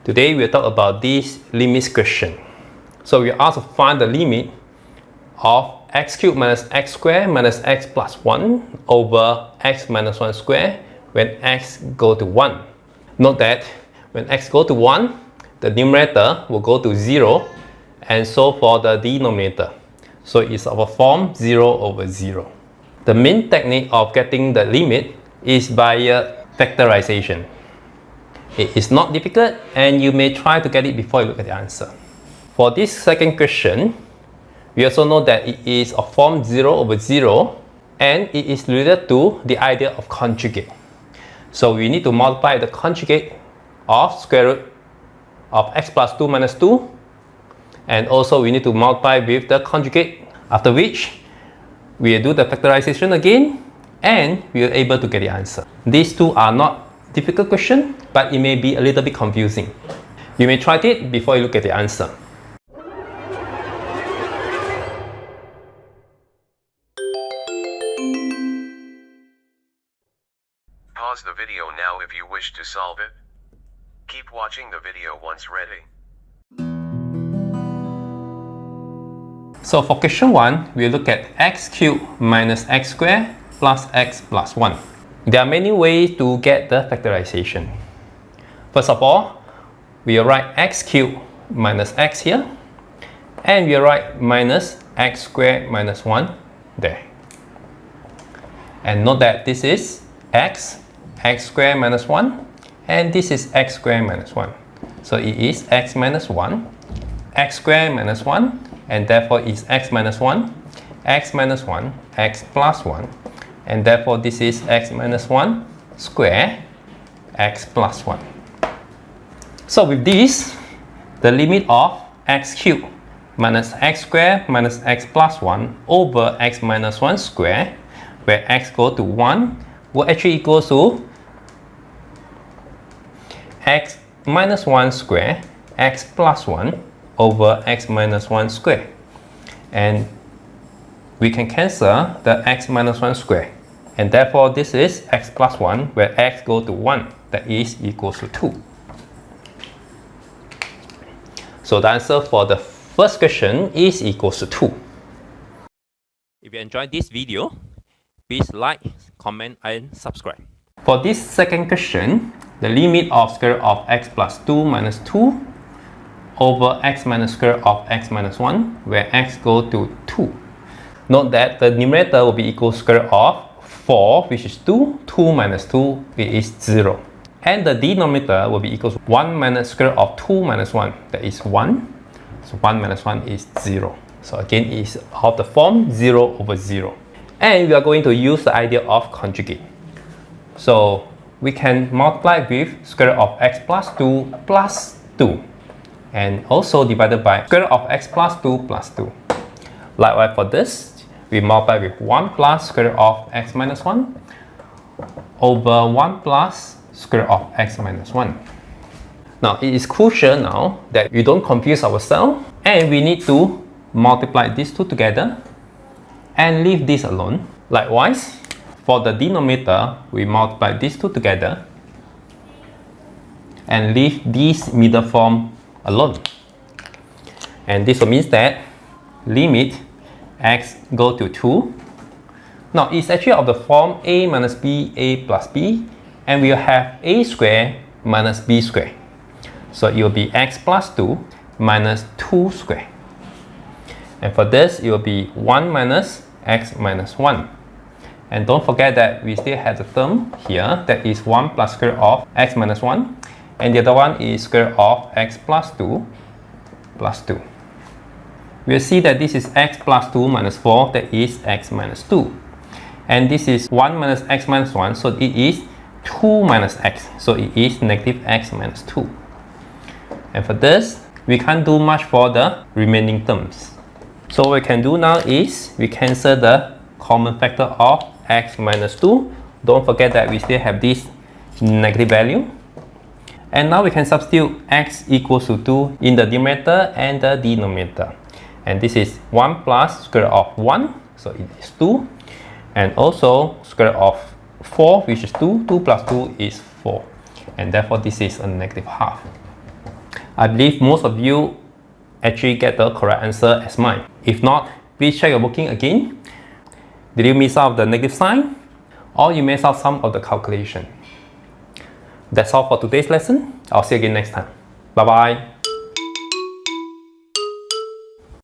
Today we'll talk about this limit question. So we asked to find the limit of x cubed minus x squared minus x plus 1 over x minus 1 squared when x go to 1. Note that when x go to 1, the numerator will go to 0, and so for the denominator. So it's of a form 0 over 0. The main technique of getting the limit is by factorization. It is not difficult, and you may try to get it before you look at the answer. For this second question, we also know that it is of form 0 over 0, and it is related to the idea of conjugate. So we need to multiply the conjugate of square root of x plus 2 minus 2, and also we need to multiply with the conjugate, after which we will do the factorization again, and we are able to get the answer. These two are not difficult questions, but it may be a little bit confusing. You may try it before you look at the answer. Pause the video now if you wish to solve it. Keep watching the video once ready. So for question 1, we'll look at x cubed minus x squared plus x plus 1. There are many ways to get the factorization. First of all, we'll write x cubed minus x here, and we'll write minus x squared minus 1 there. And note that this is x squared minus 1, and this is x squared minus 1. So it is x minus 1, x squared minus 1, and therefore is x minus 1, x minus 1, x plus 1, and therefore this is x minus 1 square, x plus 1. So with this, the limit of x cubed minus x squared minus x plus 1 over x minus 1 square, where x go to 1, will actually equal to x minus 1 square, x plus 1 over x minus 1 square. And we can cancel the x minus 1 square. And therefore this is x plus 1, where x go to 1, that is equals to 2. So the answer for the first question is equals to 2. If you enjoyed this video, please like, comment and subscribe. For this second question, the limit of square root of x plus 2 minus 2 over x minus square root of x minus 1, where x go to 2. Note that the numerator will be equal to square root of 4, which is 2, 2 minus 2, it is 0. And the denominator will be equal to 1 minus square root of 2 minus 1, that is 1. So 1 minus 1 is 0. So again, it is of the form 0 over 0. And we are going to use the idea of conjugate. So we can multiply with square root of x plus 2 plus 2. And also divided by square root of x plus 2 plus 2. Likewise for this, we multiply with 1 plus square root of x minus 1 over 1 plus square root of x minus 1. Now it is crucial now that we don't confuse ourselves, and we need to multiply these two together and leave this alone. Likewise, for the denominator, we multiply these two together and leave this middle form alone. And this will mean that limit x go to 2. Now it's actually of the form a minus b, a plus b, and we'll have a squared minus b squared. So it will be x plus 2 minus 2 squared. And for this, it will be 1 minus x minus 1. And don't forget that we still have the term here that is 1 plus square root of x minus 1, and the other one is square root of x plus 2 plus 2. We'll see that this is x plus 2 minus 4, that is x minus 2. And this is 1 minus x minus 1, so it is 2 minus x, so it is negative x minus 2. And for this, we can't do much for the remaining terms. So what we can do now is we cancel the common factor of x minus 2. Don't forget that we still have this negative value. And now we can substitute x equals to 2 in the numerator and the denominator. And this is 1 plus square root of 1, so it is 2. And also square root of 4, which is 2. 2 plus 2 is 4. And therefore this is a negative half. I believe most of you actually get the correct answer as mine. If not, please check your working again. Did you miss out the negative sign? Or you miss out some of the calculation? That's all for today's lesson. I'll see you again next time. Bye bye.